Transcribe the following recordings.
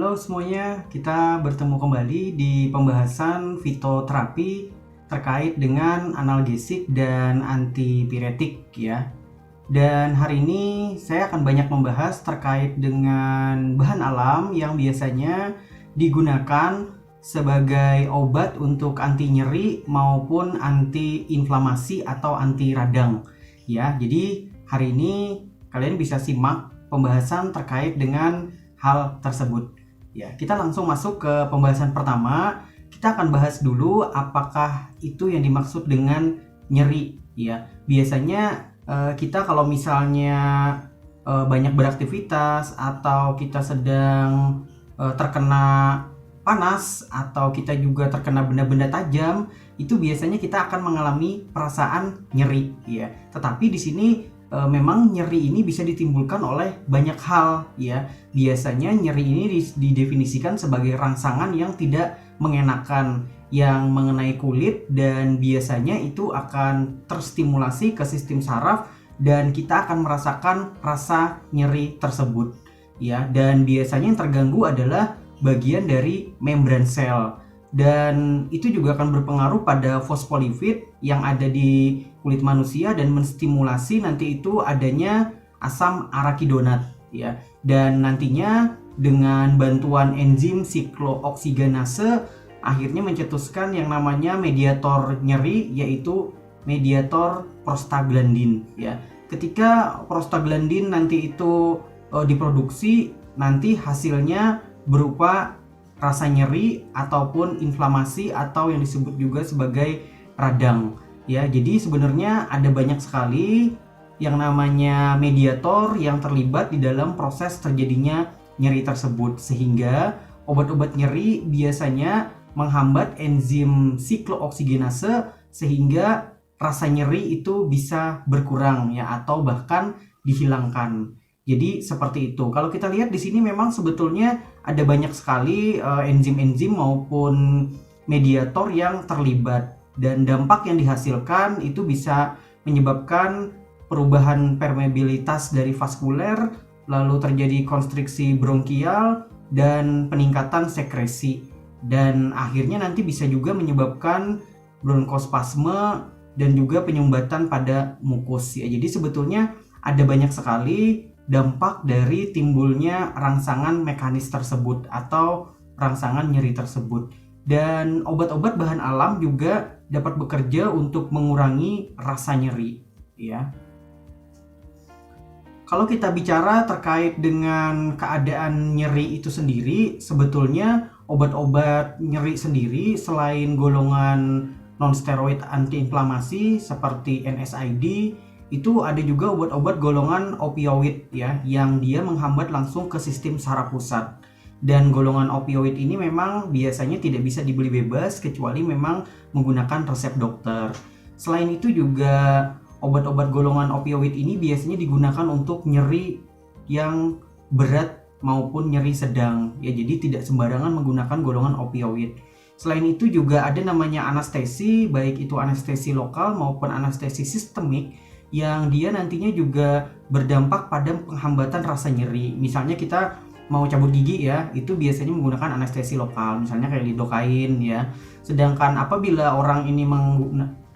Halo semuanya, kita bertemu kembali di pembahasan fitoterapi terkait dengan analgesik dan antipiretik ya. Dan hari ini saya akan banyak membahas terkait dengan bahan alam yang biasanya digunakan sebagai obat untuk anti nyeri maupun anti inflamasi atau anti radang ya. Jadi hari ini kalian bisa simak pembahasan terkait dengan hal tersebut. Ya, kita langsung masuk ke pembahasan pertama. Kita akan bahas dulu apakah itu yang dimaksud dengan nyeri. Ya, biasanya kita kalau misalnya banyak beraktivitas atau kita sedang terkena panas atau kita juga terkena benda-benda tajam, itu biasanya kita akan mengalami perasaan nyeri. Ya, tetapi di sini memang nyeri ini bisa ditimbulkan oleh banyak hal ya. Biasanya nyeri ini didefinisikan sebagai rangsangan yang tidak mengenakan yang mengenai kulit, dan biasanya itu akan terstimulasi ke sistem saraf dan kita akan merasakan rasa nyeri tersebut ya. Dan biasanya yang terganggu adalah bagian dari membran sel, dan itu juga akan berpengaruh pada fosfolipid yang ada di kulit manusia dan menstimulasi nanti itu adanya asam arakidonat ya. Dan nantinya dengan bantuan enzim siklooksigenase akhirnya mencetuskan yang namanya mediator nyeri, yaitu mediator prostaglandin ya. Ketika prostaglandin nanti itu diproduksi, nanti hasilnya berupa rasa nyeri ataupun inflamasi atau yang disebut juga sebagai radang ya. Jadi sebenarnya ada banyak sekali yang namanya mediator yang terlibat di dalam proses terjadinya nyeri tersebut, sehingga obat-obat nyeri biasanya menghambat enzim siklooksigenase sehingga rasa nyeri itu bisa berkurang ya, atau bahkan dihilangkan. Jadi seperti itu. Kalau kita lihat di sini memang sebetulnya ada banyak sekali enzim-enzim maupun mediator yang terlibat, dan dampak yang dihasilkan itu bisa menyebabkan perubahan permeabilitas dari vaskuler, lalu terjadi konstriksi bronkial dan peningkatan sekresi, dan akhirnya nanti bisa juga menyebabkan bronkospasme dan juga penyumbatan pada mukus ya. Jadi sebetulnya ada banyak sekali dampak dari timbulnya rangsangan mekanis tersebut atau rangsangan nyeri tersebut. Dan obat-obat bahan alam juga dapat bekerja untuk mengurangi rasa nyeri ya. Kalau kita bicara terkait dengan keadaan nyeri itu sendiri, sebetulnya obat-obat nyeri sendiri selain golongan non-steroid antiinflamasi seperti NSAID, itu ada juga obat-obat golongan opioid ya, yang dia menghambat langsung ke sistem saraf pusat. Dan golongan opioid ini memang biasanya tidak bisa dibeli bebas kecuali memang menggunakan resep dokter. Selain itu juga obat-obat golongan opioid ini biasanya digunakan untuk nyeri yang berat maupun nyeri sedang ya. Jadi tidak sembarangan menggunakan golongan opioid. Selain itu juga ada namanya anestesi, baik itu anestesi lokal maupun anestesi sistemik, yang dia nantinya juga berdampak pada penghambatan rasa nyeri. Misalnya kita mau cabut gigi ya, itu biasanya menggunakan anestesi lokal, misalnya kayak lidokain ya. Sedangkan apabila orang ini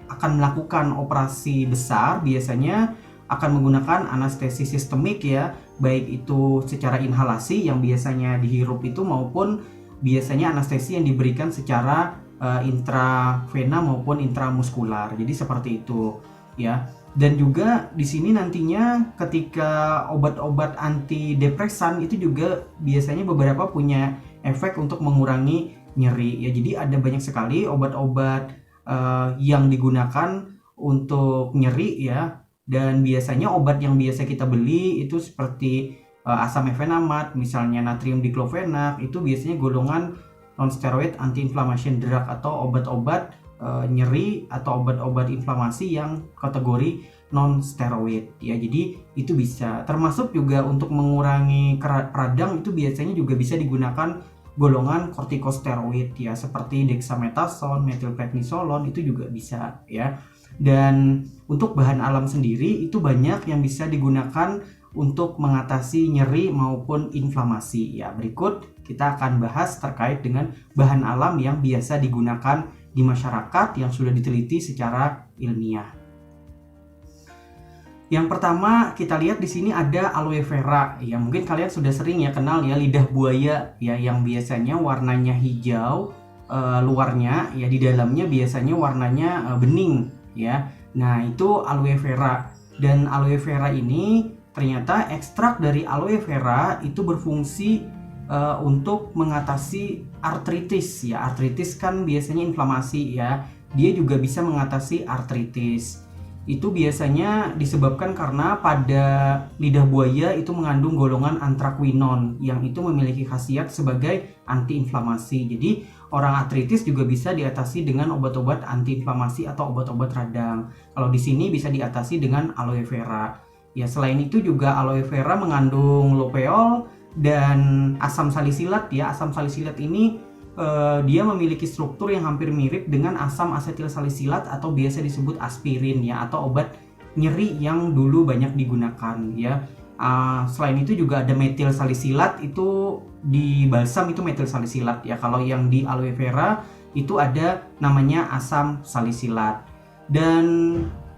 akan melakukan operasi besar, biasanya akan menggunakan anestesi sistemik ya, baik itu secara inhalasi yang biasanya dihirup itu, maupun biasanya anestesi yang diberikan secara intravena maupun intramuskular. Jadi seperti itu ya. Dan juga di sini nantinya ketika obat-obat antidepresan itu juga biasanya beberapa punya efek untuk mengurangi nyeri ya. Jadi ada banyak sekali obat-obat yang digunakan untuk nyeri ya. Dan biasanya obat yang biasa kita beli itu seperti asam efenamat, misalnya natrium diklofenak, itu biasanya golongan non-steroid anti-inflammation drug atau obat-obat nyeri atau obat-obat inflamasi yang kategori non-steroid ya. Jadi itu bisa termasuk juga untuk mengurangi radang, itu biasanya juga bisa digunakan golongan kortikosteroid ya, seperti dexamethasone, metilprednisolon, itu juga bisa ya. Dan untuk bahan alam sendiri itu banyak yang bisa digunakan untuk mengatasi nyeri maupun inflamasi ya. Berikut kita akan bahas terkait dengan bahan alam yang biasa digunakan di masyarakat yang sudah diteliti secara ilmiah. Yang pertama kita lihat di sini ada aloe vera. Ya, mungkin kalian sudah sering ya kenal ya lidah buaya ya, yang biasanya warnanya hijau luarnya ya, di dalamnya biasanya warnanya bening ya. Nah, itu aloe vera. Dan aloe vera ini ternyata ekstrak dari aloe vera itu berfungsi untuk mengatasi artritis ya. Artritis kan biasanya inflamasi ya. Dia juga bisa mengatasi artritis. Itu biasanya disebabkan karena pada lidah buaya itu mengandung golongan anthraquinone yang itu memiliki khasiat sebagai antiinflamasi. Jadi orang artritis juga bisa diatasi dengan obat-obat antiinflamasi atau obat-obat radang. Kalau di sini bisa diatasi dengan aloe vera. Ya, selain itu juga aloe vera mengandung lopeol dan asam salisilat ya. Asam salisilat ini dia memiliki struktur yang hampir mirip dengan asam asetil salisilat atau biasa disebut aspirin ya, atau obat nyeri yang dulu banyak digunakan ya. Selain itu juga ada metil salisilat, itu di balsam itu metil salisilat ya. Kalau yang di aloe vera itu ada namanya asam salisilat. Dan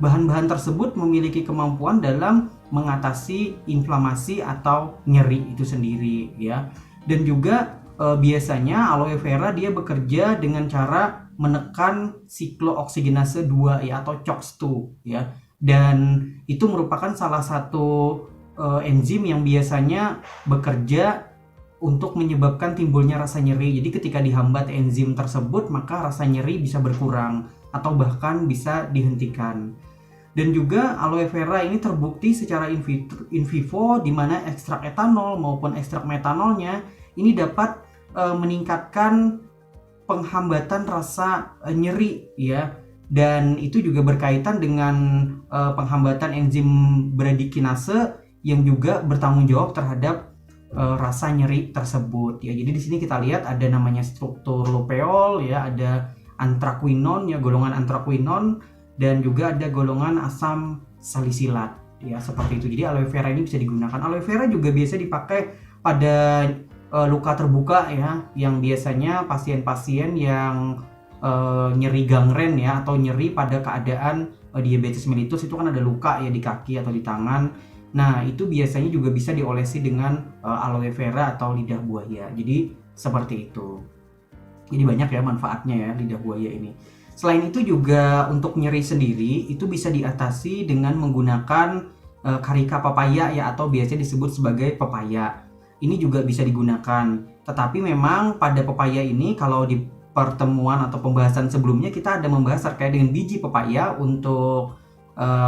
bahan-bahan tersebut memiliki kemampuan dalam mengatasi inflamasi atau nyeri itu sendiri ya. Dan juga biasanya aloe vera dia bekerja dengan cara menekan siklooksigenase 2 ya, atau COX-2 ya. Dan itu merupakan salah satu enzim yang biasanya bekerja untuk menyebabkan timbulnya rasa nyeri. Jadi ketika dihambat enzim tersebut, maka rasa nyeri bisa berkurang atau bahkan bisa dihentikan. Dan juga aloe vera ini terbukti secara in vivo di mana ekstrak etanol maupun ekstrak metanolnya ini dapat meningkatkan penghambatan rasa nyeri ya, dan itu juga berkaitan dengan penghambatan enzim bradikinase yang juga bertanggung jawab terhadap rasa nyeri tersebut ya. Jadi di sini kita lihat ada namanya struktur lopeol ya, ada anthraquinone ya, golongan anthraquinone, dan juga ada golongan asam salisilat ya, seperti itu. Jadi aloe vera ini bisa digunakan. Aloe vera juga biasa dipakai pada luka terbuka ya, yang biasanya pasien-pasien yang nyeri gangren ya, atau nyeri pada keadaan diabetes mellitus, itu kan ada luka ya di kaki atau di tangan. Nah, itu biasanya juga bisa diolesi dengan aloe vera atau lidah buaya. Jadi seperti itu. Jadi banyak ya manfaatnya ya lidah buaya ini. Selain itu juga untuk nyeri sendiri itu bisa diatasi dengan menggunakan karika papaya ya, atau biasa disebut sebagai pepaya. Ini juga bisa digunakan. Tetapi memang pada pepaya ini, kalau di pertemuan atau pembahasan sebelumnya kita ada membahas terkait dengan biji pepaya untuk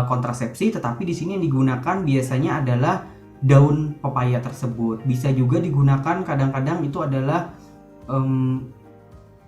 kontrasepsi, tetapi di sini yang digunakan biasanya adalah daun pepaya tersebut. Bisa juga digunakan kadang-kadang itu adalah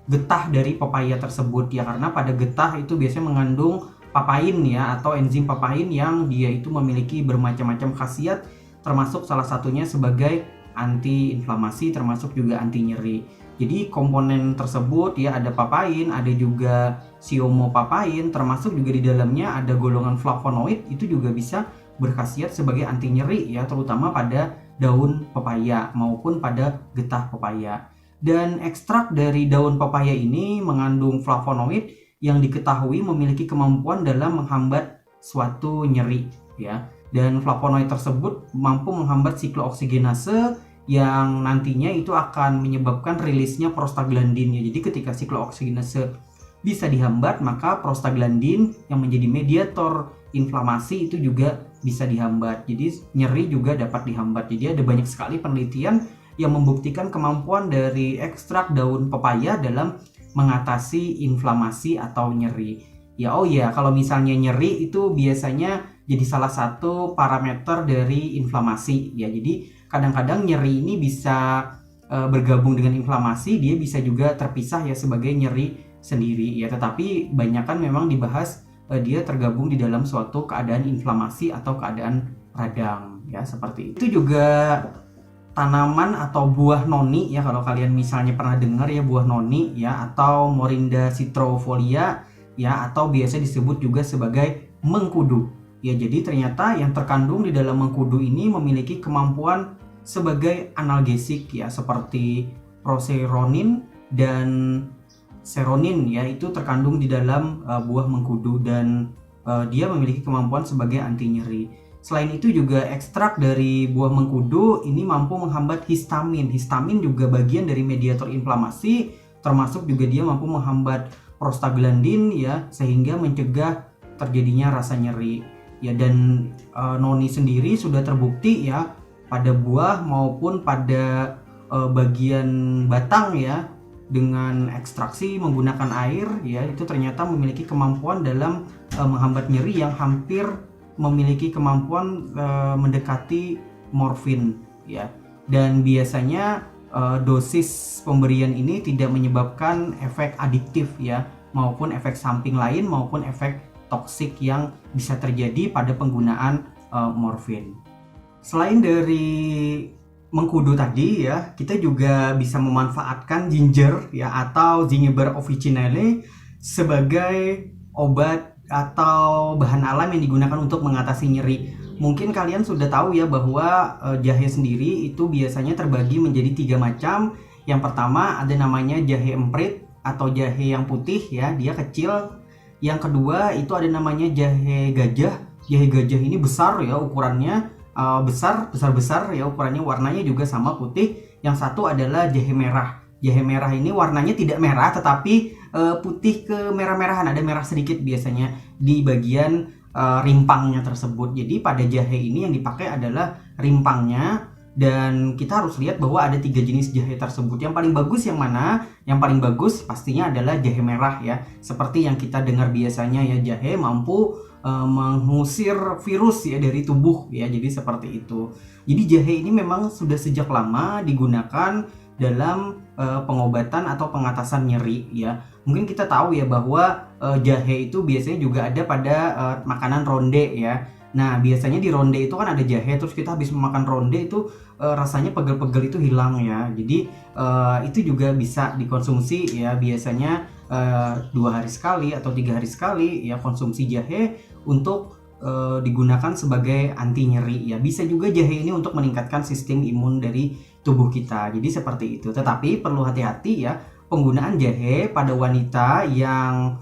getah dari pepaya tersebut ya, karena pada getah itu biasanya mengandung papain ya, atau enzim papain yang dia itu memiliki bermacam-macam khasiat, termasuk salah satunya sebagai anti-inflamasi, termasuk juga anti nyeri. Jadi komponen tersebut ya, ada papain, ada juga siomopapain, termasuk juga di dalamnya ada golongan flavonoid, itu juga bisa berkhasiat sebagai anti nyeri ya, terutama pada daun pepaya maupun pada getah pepaya. Dan ekstrak dari daun pepaya ini mengandung flavonoid yang diketahui memiliki kemampuan dalam menghambat suatu nyeri ya. Dan flavonoid tersebut mampu menghambat siklooksigenase yang nantinya itu akan menyebabkan rilisnya prostaglandin ya. Jadi ketika siklooksigenase bisa dihambat, maka prostaglandin yang menjadi mediator inflamasi itu juga bisa dihambat. Jadi nyeri juga dapat dihambat. Jadi ada banyak sekali penelitian yang membuktikan kemampuan dari ekstrak daun pepaya dalam mengatasi inflamasi atau nyeri. Ya, oh ya, kalau misalnya nyeri itu biasanya jadi salah satu parameter dari inflamasi ya. Jadi kadang-kadang nyeri ini bisa bergabung dengan inflamasi, dia bisa juga terpisah ya sebagai nyeri sendiri ya. Tetapi banyak kan memang dibahas dia tergabung di dalam suatu keadaan inflamasi atau keadaan radang ya, seperti itu. Juga tanaman atau buah noni ya, kalau kalian misalnya pernah dengar ya buah noni ya, atau Morinda citrofolia ya, atau biasa disebut juga sebagai mengkudu. Ya, jadi ternyata yang terkandung di dalam mengkudu ini memiliki kemampuan sebagai analgesik ya, seperti proseronin dan seronin ya, itu terkandung di dalam buah mengkudu dan dia memiliki kemampuan sebagai anti nyeri. Selain itu juga ekstrak dari buah mengkudu ini mampu menghambat histamin. Histamin juga bagian dari mediator inflamasi, termasuk juga dia mampu menghambat prostaglandin ya, sehingga mencegah terjadinya rasa nyeri. Ya, dan noni sendiri sudah terbukti ya pada buah maupun pada bagian batang ya, dengan ekstraksi menggunakan air ya, itu ternyata memiliki kemampuan dalam menghambat nyeri yang hampir memiliki kemampuan mendekati morfin ya. Dan biasanya dosis pemberian ini tidak menyebabkan efek adiktif ya, maupun efek samping lain maupun efek toksik yang bisa terjadi pada penggunaan morfin. Selain dari mengkudu tadi ya, kita juga bisa memanfaatkan ginger ya atau Zingiber officinale sebagai obat atau bahan alam yang digunakan untuk mengatasi nyeri. Mungkin kalian sudah tahu ya bahwa jahe sendiri itu biasanya terbagi menjadi 3 macam. Yang pertama ada namanya jahe emprit atau jahe yang putih ya, dia kecil. Yang kedua itu ada namanya jahe gajah. Jahe gajah ini besar ya ukurannya, besar ya ukurannya, warnanya juga sama putih. Yang satu adalah jahe merah. Jahe merah ini warnanya tidak merah tetapi putih ke merah-merahan, ada merah sedikit biasanya di bagian rimpangnya tersebut. Jadi pada jahe ini yang dipakai adalah rimpangnya, dan kita harus lihat bahwa ada 3 jenis jahe tersebut. Yang paling bagus yang mana? Yang paling bagus pastinya adalah jahe merah ya. Seperti yang kita dengar biasanya ya, jahe mampu mengusir virus ya dari tubuh ya. Jadi seperti itu. Jadi jahe ini memang sudah sejak lama digunakan dalam pengobatan atau pengatasan nyeri ya. Mungkin kita tahu ya bahwa jahe itu biasanya juga ada pada makanan ronde ya. Nah biasanya di ronde itu kan ada jahe, terus kita habis memakan ronde itu rasanya pegel-pegel itu hilang ya. Jadi itu juga bisa dikonsumsi ya, biasanya 2 hari sekali atau 3 hari sekali ya, konsumsi jahe untuk digunakan sebagai anti nyeri ya. Bisa juga jahe ini untuk meningkatkan sistem imun dari tubuh kita. Jadi seperti itu. Tetapi perlu hati-hati ya, penggunaan jahe pada wanita yang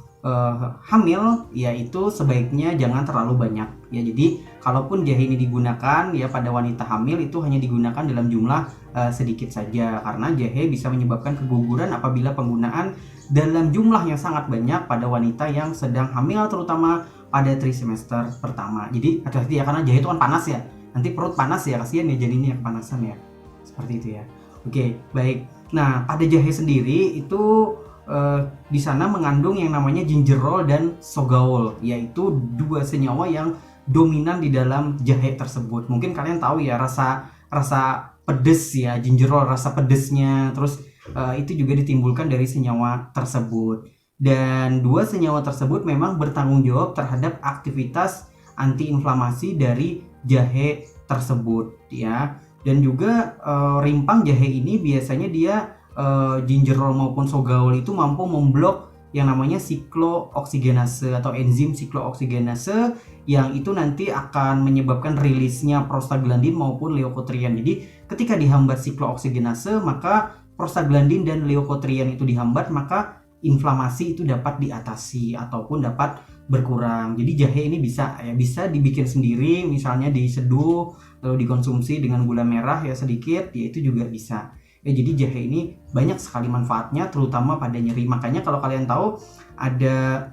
hamil yaitu sebaiknya jangan terlalu banyak ya. Jadi kalaupun jahe ini digunakan ya pada wanita hamil, itu hanya digunakan dalam jumlah sedikit saja, karena jahe bisa menyebabkan keguguran apabila penggunaan dalam jumlah yang sangat banyak pada wanita yang sedang hamil, terutama pada trimester pertama. Jadi hati-hati ya, karena jahe itu kan panas ya, nanti perut panas ya, kasihan ya jadinya kepanasan ya, seperti itu ya. Oke, baik. Nah pada jahe sendiri itu di sana mengandung yang namanya gingerol dan sogaol, yaitu 2 senyawa yang dominan di dalam jahe tersebut. Mungkin kalian tahu ya rasa pedes ya, gingerol rasa pedesnya, terus itu juga ditimbulkan dari senyawa tersebut. Dan 2 senyawa tersebut memang bertanggung jawab terhadap aktivitas antiinflamasi dari jahe tersebut ya. Dan juga rimpang jahe ini biasanya dia gingerol maupun sogaol itu mampu memblok yang namanya siklooksigenase atau enzim siklooksigenase, yang itu nanti akan menyebabkan rilisnya prostaglandin maupun leukotrien. Jadi ketika dihambat siklooksigenase, maka prostaglandin dan leukotrien itu dihambat, maka inflamasi itu dapat diatasi ataupun dapat berkurang. Jadi jahe ini bisa dibikin sendiri, misalnya diseduh lalu dikonsumsi dengan gula merah ya sedikit, ya itu juga bisa. Jadi jahe ini banyak sekali manfaatnya, terutama pada nyeri. Makanya kalau kalian tahu ada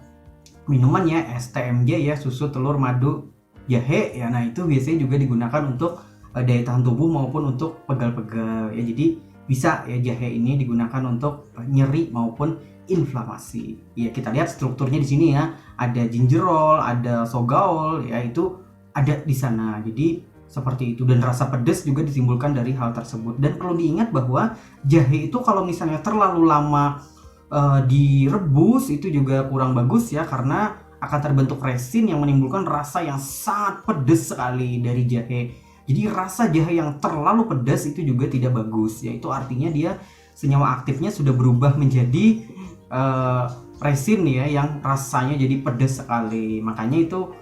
minuman ya STMJ ya, susu telur madu jahe ya, nah itu biasanya juga digunakan untuk daya tahan tubuh maupun untuk pegal-pegal ya. Jadi bisa ya jahe ini digunakan untuk nyeri maupun inflamasi. Ya kita lihat strukturnya di sini ya, ada gingerol, ada sogaol ya, itu ada di sana. Jadi seperti itu, dan rasa pedas juga ditimbulkan dari hal tersebut. Dan perlu diingat bahwa jahe itu kalau misalnya terlalu lama direbus itu juga kurang bagus ya, karena akan terbentuk resin yang menimbulkan rasa yang sangat pedas sekali dari jahe. Jadi rasa jahe yang terlalu pedas itu juga tidak bagus ya, itu artinya dia senyawa aktifnya sudah berubah menjadi resin ya, yang rasanya jadi pedas sekali. Makanya itu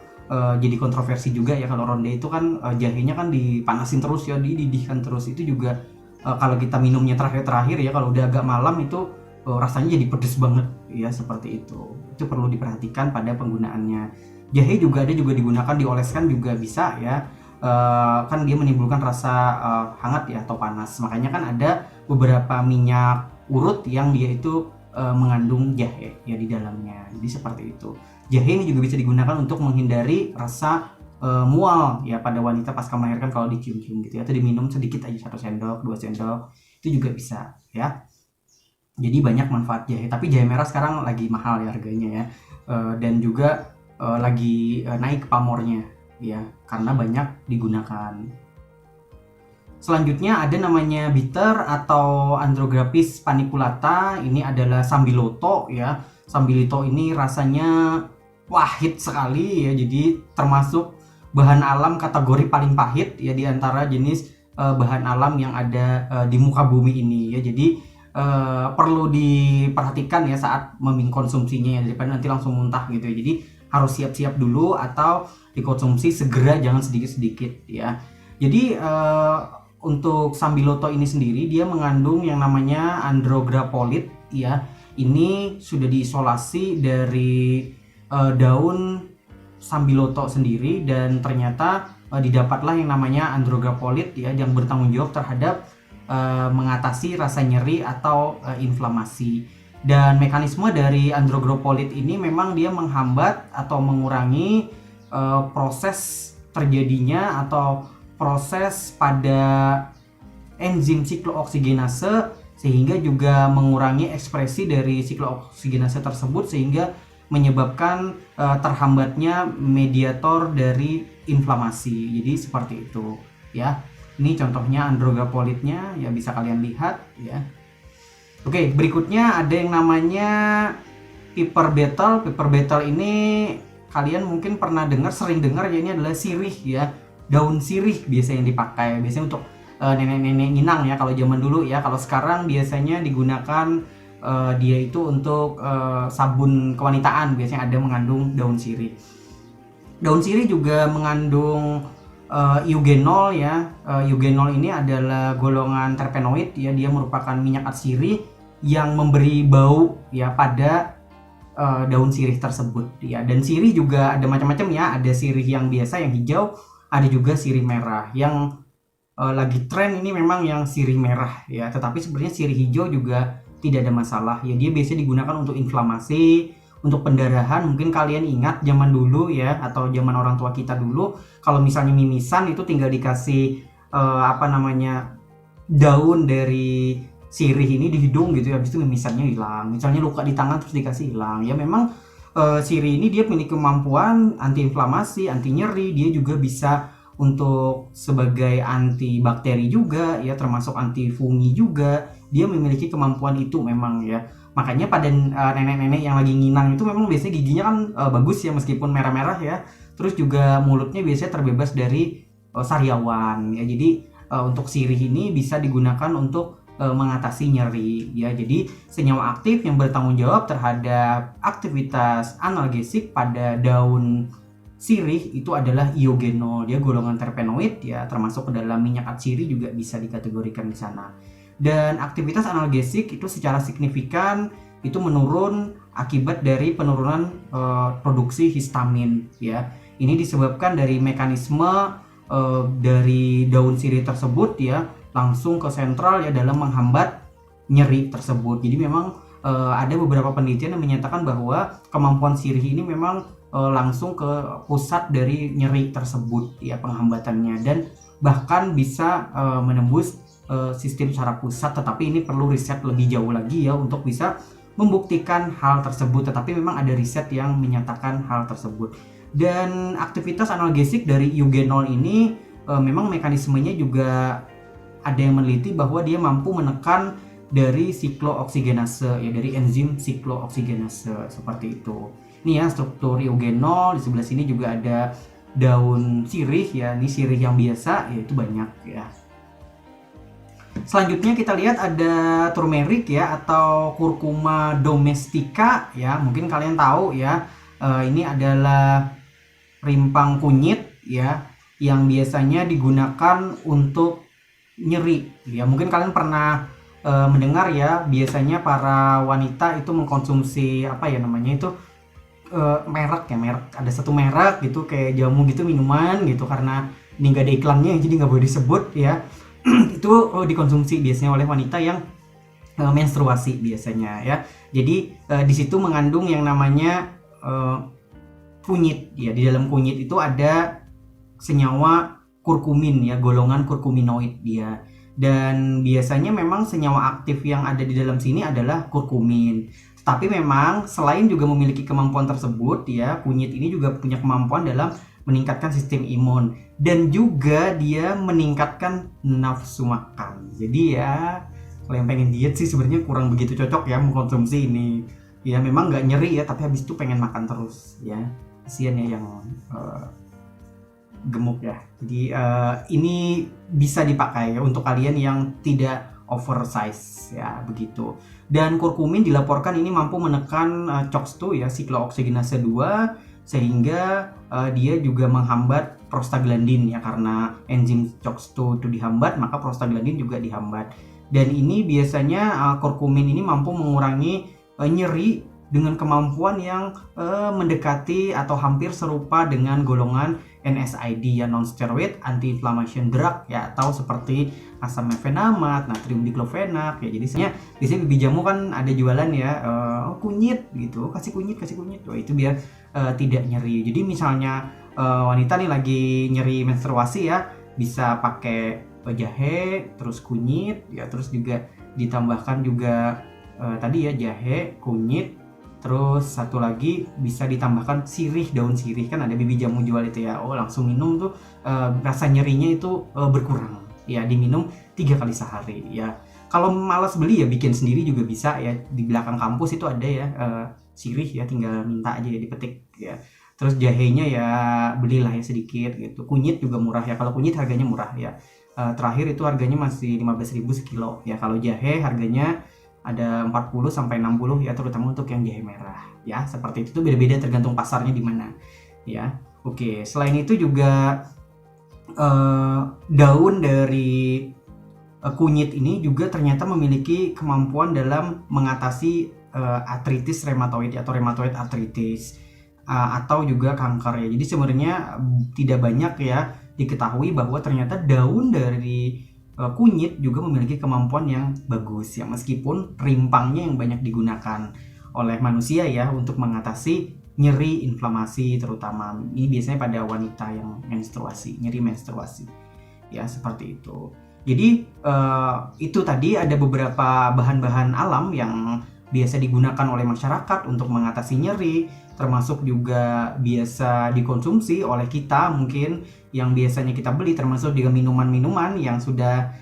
jadi kontroversi juga ya, kalau ronde itu kan jahenya kan dipanasin terus ya, dididihkan terus, itu juga kalau kita minumnya terakhir-terakhir ya, kalau udah agak malam itu rasanya jadi pedes banget ya, seperti itu. Itu perlu diperhatikan pada penggunaannya. Jahe juga digunakan, dioleskan juga bisa ya. Kan dia menimbulkan rasa hangat ya atau panas. Makanya kan ada beberapa minyak urut yang dia itu mengandung jahe ya di dalamnya. Jadi seperti itu. Jahe ini juga bisa digunakan untuk menghindari rasa mual ya pada wanita pasca melahirkan kalau dicium-cium gitu ya, atau diminum sedikit aja, 1 sendok 2 sendok itu juga bisa ya. Jadi banyak manfaat jahe, tapi jahe merah sekarang lagi mahal ya harganya ya. Dan juga lagi naik pamornya ya, karena banyak digunakan. Selanjutnya ada namanya bitter atau Andrographis paniculata. Ini adalah sambiloto ya. Sambiloto ini rasanya pahit sekali ya, jadi termasuk bahan alam kategori paling pahit ya di antara jenis bahan alam yang ada di muka bumi ini ya. Jadi perlu diperhatikan ya saat mengkonsumsinya ya, daripada nanti langsung muntah gitu ya. Jadi harus siap-siap dulu atau dikonsumsi segera, jangan sedikit-sedikit ya. Jadi untuk sambiloto ini sendiri dia mengandung yang namanya andrograpolit ya. Ini sudah diisolasi dari daun sambiloto sendiri, dan ternyata didapatlah yang namanya andrograpolit ya, yang bertanggung jawab terhadap mengatasi rasa nyeri atau inflamasi. Dan mekanisme dari andrograpolit ini memang dia menghambat atau mengurangi proses terjadinya atau proses pada enzim siklooksigenase, sehingga juga mengurangi ekspresi dari siklooksigenase tersebut, sehingga menyebabkan terhambatnya mediator dari inflamasi. Jadi seperti itu ya. Ini contohnya andrograpolitnya ya, bisa kalian lihat ya. Oke, berikutnya ada yang namanya piper betel. Piper betel ini kalian mungkin pernah dengar, sering dengar ya, ini adalah sirih ya. Daun sirih biasanya yang dipakai, biasanya untuk nenek-nenek nginang ya kalau zaman dulu ya. Kalau sekarang biasanya digunakan dia itu untuk sabun kewanitaan, biasanya ada mengandung daun sirih. Daun sirih juga mengandung eugenol ya. Eugenol ini adalah golongan terpenoid ya, dia merupakan minyak atsiri yang memberi bau ya pada daun sirih tersebut ya. Dan sirih juga ada macam-macam ya, ada sirih yang biasa yang hijau, ada juga sirih merah. Yang lagi tren ini memang yang sirih merah ya, tetapi sebenarnya sirih hijau juga tidak ada masalah ya. Dia biasanya digunakan untuk inflamasi, untuk pendarahan. Mungkin kalian ingat zaman dulu ya, atau zaman orang tua kita dulu, kalau misalnya mimisan itu tinggal dikasih daun dari sirih ini di hidung gitu ya, habis itu mimisannya hilang. Misalnya luka di tangan terus dikasih hilang ya. Memang sirih ini dia memiliki kemampuan anti inflamasi, anti nyeri. Dia juga bisa untuk sebagai antibakteri juga ya, termasuk anti fungi juga. Dia memiliki kemampuan itu memang ya. Makanya pada nenek-nenek yang lagi nginang itu memang biasanya giginya kan bagus ya, meskipun merah-merah ya. Terus juga mulutnya biasanya terbebas dari sariawan ya. Jadi untuk sirih ini bisa digunakan untuk mengatasi nyeri ya. Jadi senyawa aktif yang bertanggung jawab terhadap aktivitas analgesik pada daun sirih itu adalah eugenol. Dia golongan terpenoid ya, termasuk ke dalam minyak atsiri juga bisa dikategorikan di sana. Dan aktivitas analgesik itu secara signifikan itu menurun akibat dari penurunan produksi histamin ya. Ini disebabkan dari mekanisme dari daun sirih tersebut ya, langsung ke sentral ya dalam menghambat nyeri tersebut. Jadi memang ada beberapa penelitian yang menyatakan bahwa kemampuan sirih ini memang langsung ke pusat dari nyeri tersebut ya, penghambatannya, dan bahkan bisa menembus sistem saraf pusat. Tetapi ini perlu riset lebih jauh lagi ya untuk bisa membuktikan hal tersebut. Tetapi memang ada riset yang menyatakan hal tersebut. Dan aktivitas analgesik dari eugenol ini memang mekanismenya juga ada yang meneliti bahwa dia mampu menekan dari siklooksigenase ya, dari enzim siklooksigenase seperti itu. Ini ya struktur eugenol. Di sebelah sini juga ada daun sirih ya, ini sirih yang biasa yaitu banyak ya. Selanjutnya kita lihat ada turmeric ya, atau curcuma domestica ya. Mungkin kalian tahu ya, ini adalah rimpang kunyit ya, yang biasanya digunakan untuk nyeri. Ya mungkin kalian pernah mendengar ya, biasanya para wanita itu mengkonsumsi apa ya namanya itu, merek ada satu merek gitu kayak jamu gitu, minuman gitu, karena ini nggak ada iklannya jadi nggak boleh disebut ya. Itu dikonsumsi biasanya oleh wanita yang menstruasi biasanya ya. Jadi di situ mengandung yang namanya kunyit ya. Di dalam kunyit itu ada senyawa kurkumin ya, golongan kurkuminoid dia. Dan biasanya memang senyawa aktif yang ada di dalam sini adalah kurkumin. Tapi memang selain juga memiliki kemampuan tersebut ya, kunyit ini juga punya kemampuan dalam meningkatkan sistem imun dan juga dia meningkatkan nafsu makan. Jadi ya kalau yang pengen diet sih sebenarnya kurang begitu cocok ya mengkonsumsi ini. Ya memang nggak nyeri ya, tapi habis itu pengen makan terus ya. Kasian ya yang gemuk ya. Jadi ini bisa dipakai ya untuk kalian yang tidak oversize ya begitu. Dan kurkumin dilaporkan ini mampu menekan COX-2 ya, siklooksigenase 2, sehingga dia juga menghambat prostaglandin ya, karena enzim COX-2 itu dihambat maka prostaglandin juga dihambat. Dan ini biasanya kurkumin ini mampu mengurangi nyeri dengan kemampuan yang mendekati atau hampir serupa dengan golongan NSAID ya, non steroid anti inflammation drug ya, atau seperti asam mefenamat, natrium diklofenak ya. Jadi biasanya bibit jamu kan ada jualan ya, kunyit gitu, kasih kunyit. Wah, itu biar tidak nyeri. Jadi misalnya wanita nih lagi nyeri menstruasi ya, bisa pakai jahe terus kunyit ya, terus juga ditambahkan juga tadi ya jahe, kunyit. Terus satu lagi bisa ditambahkan sirih, daun sirih, kan ada bibit jamu jual itu ya. Oh langsung minum tuh rasa nyerinya itu berkurang ya, diminum 3 kali sehari ya. Kalau malas beli ya bikin sendiri juga bisa ya, di belakang kampus itu ada ya sirih ya, tinggal minta aja ya dipetik ya. Terus jahenya ya belilah ya sedikit gitu. Kunyit juga murah ya, kalau kunyit harganya murah ya. Terakhir itu harganya masih 15.000 sekilo ya. Kalau jahe harganya ada 40 sampai 60 ya, terutama untuk yang jahe merah ya. Seperti itu tuh beda-beda tergantung pasarnya di mana ya. Oke, selain itu juga daun dari kunyit ini juga ternyata memiliki kemampuan dalam mengatasi artritis reumatoid atau rheumatoid arthritis atau juga kanker ya. Jadi sebenarnya tidak banyak ya diketahui bahwa ternyata daun dari kunyit juga memiliki kemampuan yang bagus ya, meskipun rimpangnya yang banyak digunakan oleh manusia ya untuk mengatasi nyeri inflamasi, terutama ini biasanya pada wanita yang menstruasi, nyeri menstruasi ya, seperti itu. Jadi itu tadi ada beberapa bahan-bahan alam yang biasa digunakan oleh masyarakat untuk mengatasi nyeri, termasuk juga biasa dikonsumsi oleh kita mungkin yang biasanya kita beli, termasuk juga minuman-minuman yang sudah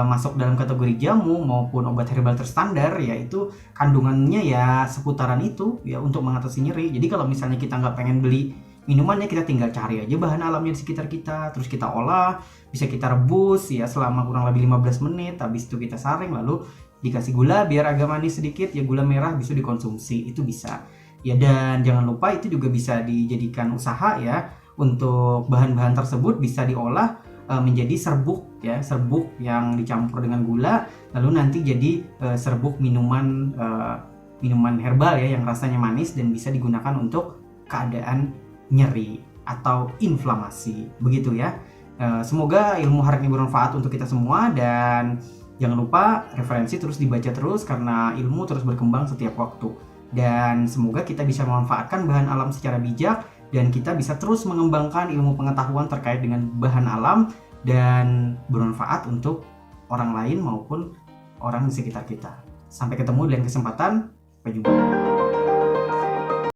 masuk dalam kategori jamu maupun obat herbal terstandar, yaitu kandungannya ya seputaran itu ya untuk mengatasi nyeri. Jadi kalau misalnya kita nggak pengen beli minumannya, kita tinggal cari aja bahan alamnya di sekitar kita, terus kita olah, bisa kita rebus ya selama kurang lebih 15 menit, habis itu kita saring, lalu dikasih gula biar agak manis sedikit ya, gula merah bisa dikonsumsi, itu bisa ya. Dan jangan lupa itu juga bisa dijadikan usaha ya, untuk bahan-bahan tersebut bisa diolah menjadi serbuk ya, serbuk yang dicampur dengan gula, lalu nanti jadi serbuk minuman herbal ya yang rasanya manis dan bisa digunakan untuk keadaan nyeri atau inflamasi begitu ya. Semoga ilmu hari ini bermanfaat untuk kita semua, dan jangan lupa referensi terus dibaca terus karena ilmu terus berkembang setiap waktu, dan semoga kita bisa memanfaatkan bahan alam secara bijak dan kita bisa terus mengembangkan ilmu pengetahuan terkait dengan bahan alam dan bermanfaat untuk orang lain maupun orang di sekitar kita. Sampai ketemu di lain kesempatan. Sampai jumpa.